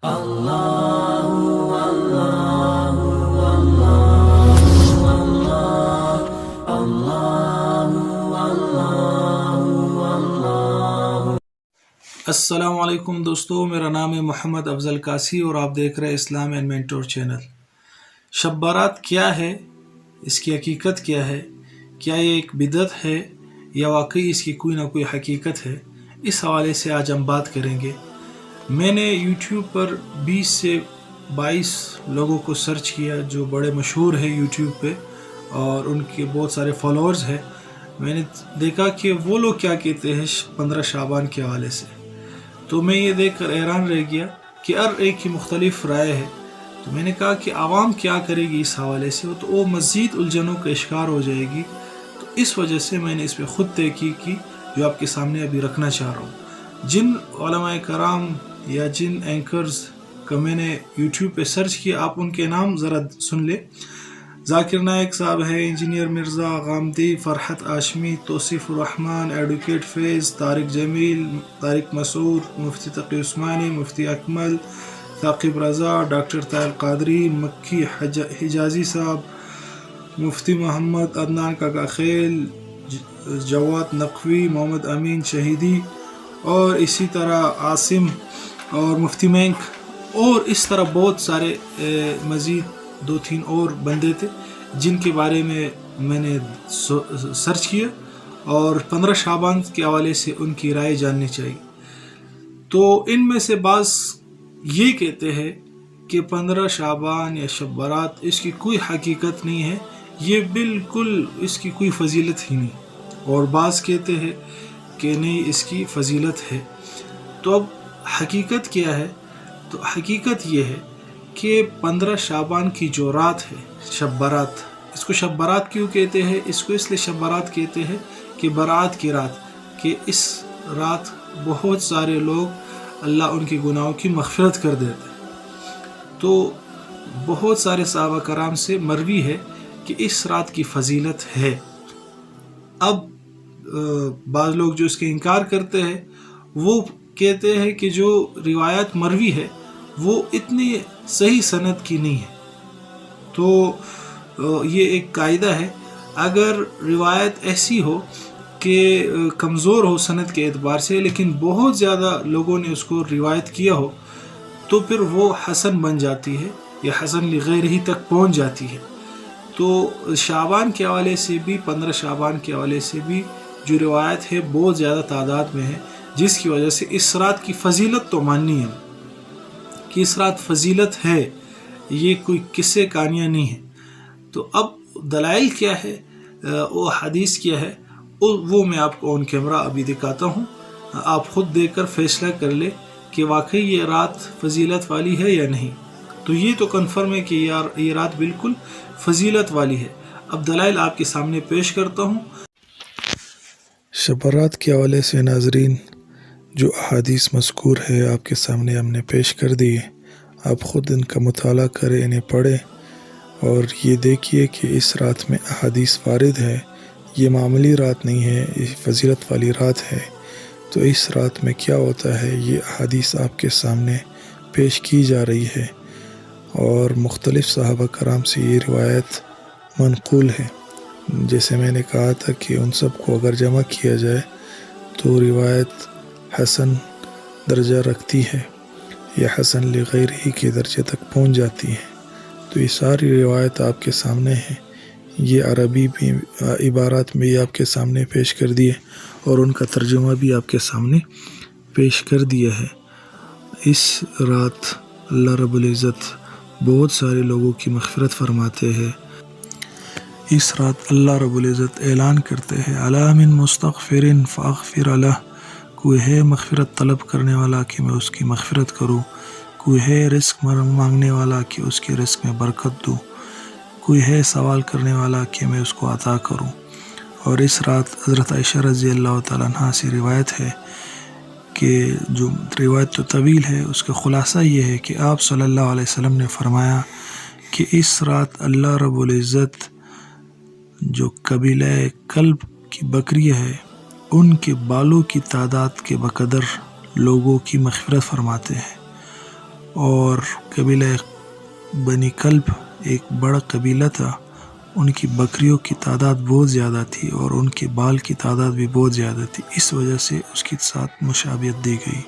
السلام علیکم دوستو، میرا نام ہے محمد افضل قاسی اور آپ دیکھ رہے ہیں اسلام اینڈ مینٹور چینل۔ شب بارات کیا ہے، اس کی حقیقت کیا ہے، کیا یہ ایک بدعت ہے یا واقعی اس کی کوئی نہ کوئی حقیقت ہے، اس حوالے سے آج ہم بات کریں گے۔ میں نے یوٹیوب پر 20 سے 22 لوگوں کو سرچ کیا جو بڑے مشہور ہیں یوٹیوب پہ اور ان کے بہت سارے فالوورز ہیں۔ میں نے دیکھا کہ وہ لوگ کیا کہتے ہیں 15 شعبان کے حوالے سے، تو میں یہ دیکھ کر حیران رہ گیا کہ ہر ایک کی مختلف رائے ہے۔ تو میں نے کہا کہ عوام کیا کرے گی اس حوالے سے، تو وہ مزید الجھنوں کا شکار ہو جائے گی۔ تو اس وجہ سے میں نے اس پہ خود تحقیق کی جو آپ کے سامنے ابھی رکھنا چاہ رہا ہوں۔ جن علماء کرام یا جن اینکرز کا میں نے یوٹیوب پہ سرچ کیا، آپ ان کے نام ذرا سن لیں۔ ذاکر نائک صاحب ہے، انجینئر مرزا غامدی، فرحت ہاشمی، توصیف الرحمان، ایڈوکیٹ فیض، طارق جمیل، طارق مسعود، مفتی تقی عثمانی، مفتی اکمل، ثاقب رضا، ڈاکٹر طاہر قادری، مکی حجازی صاحب، مفتی محمد عدنان کاکا خیل، جواد نقوی، محمد امین شہیدی، اور اسی طرح عاصم اور مفتی مینک، اور اس طرح بہت سارے مزید 2-3 اور بندے تھے جن کے بارے میں نے سرچ کیا اور 15 شعبان کے حوالے سے ان کی رائے جاننی چاہیے۔ تو ان میں سے بعض یہ کہتے ہیں کہ 15 شعبان یا شب برات اس کی کوئی حقیقت نہیں ہے، یہ بالکل اس کی کوئی فضیلت ہی نہیں، اور بعض کہتے ہیں کہ نہیں اس کی فضیلت ہے۔ تو اب حقیقت کیا ہے؟ تو حقیقت یہ ہے کہ 15 شعبان کی جو رات ہے شب برات، اس کو شب برات کیوں کہتے ہیں؟ اس کو اس لیے شب برات کہتے ہیں کہ برات کی رات، کہ اس رات بہت سارے لوگ اللہ ان کے گناہوں کی مغفرت کر دیتے ہیں۔ تو بہت سارے صحابہ کرام سے مروی ہے کہ اس رات کی فضیلت ہے۔ اب بعض لوگ جو اس کے انکار کرتے ہیں وہ کہتے ہیں کہ جو روایت مروی ہے وہ اتنی صحیح سند کی نہیں ہے۔ تو یہ ایک قاعدہ ہے، اگر روایت ایسی ہو کہ کمزور ہو سند کے اعتبار سے لیکن بہت زیادہ لوگوں نے اس کو روایت کیا ہو تو پھر وہ حسن بن جاتی ہے یا حسن لغیر ہی تک پہنچ جاتی ہے۔ تو شعبان کے حوالے سے بھی 15 شعبان کے حوالے سے بھی جو روایت ہے بہت زیادہ تعداد میں ہے، جس کی وجہ سے اس رات کی فضیلت تو ماننی ہے کہ اس رات فضیلت ہے، یہ کوئی قصے کہانیاں نہیں ہیں۔ تو اب دلائل کیا ہے، وہ حدیث کیا ہے، وہ میں آپ کو آن کیمرہ ابھی دکھاتا ہوں، آپ خود دیکھ کر فیصلہ کر لیں کہ واقعی یہ رات فضیلت والی ہے یا نہیں۔ تو یہ تو کنفرم ہے کہ یہ رات بالکل فضیلت والی ہے۔ اب دلائل آپ کے سامنے پیش کرتا ہوں۔ شب برات کے حوالے سے ناظرین جو احادیث مذکور ہے آپ کے سامنے ہم نے پیش کر دی ہے، آپ خود ان کا مطالعہ کریں، انہیں پڑھیں اور یہ دیکھیے کہ اس رات میں احادیث وارد ہے، یہ معمولی رات نہیں ہے، یہ فضیلت والی رات ہے۔ تو اس رات میں کیا ہوتا ہے یہ احادیث آپ کے سامنے پیش کی جا رہی ہے، اور مختلف صحابہ کرام سے یہ روایت منقول ہے۔ جیسے میں نے کہا تھا کہ ان سب کو اگر جمع کیا جائے تو روایت حسن درجہ رکھتی ہے یا حسن لغیر ہی کے درجے تک پہنچ جاتی ہے۔ تو یہ ساری روایت آپ کے سامنے ہے، یہ عربی بھی عبارات میں آپ کے سامنے پیش کر دیے اور ان کا ترجمہ بھی آپ کے سامنے پیش کر دیا ہے۔ اس رات اللہ رب العزت بہت سارے لوگوں کی مغفرت فرماتے ہیں۔ اس رات اللہ رب العزت اعلان کرتے ہیں الا من مستغفر فاغفر لہ، کوئی ہے مغفرت طلب کرنے والا کہ میں اس کی مغفرت کروں، کوئی ہے رزق مانگنے والا کہ اس کے رزق میں برکت دوں، کوئی ہے سوال کرنے والا کہ میں اس کو عطا کروں۔ اور اس رات حضرت عائشہ رضی اللہ تعالیٰ عنہ سے روایت ہے کہ جو روایت تو طویل ہے، اس کا خلاصہ یہ ہے کہ آپ صلی اللہ علیہ وسلم نے فرمایا کہ اس رات اللہ رب العزت جو قبیلہ کلب کی بکری ہے ان کے بالوں کی تعداد کے بقدر لوگوں کی مغفرت فرماتے ہیں، اور قبیلہ بنی کلب ایک بڑا قبیلہ تھا، ان کی بکریوں کی تعداد بہت زیادہ تھی اور ان کے بال کی تعداد بھی بہت زیادہ تھی، اس وجہ سے اس کے ساتھ مشابہت دی گئی۔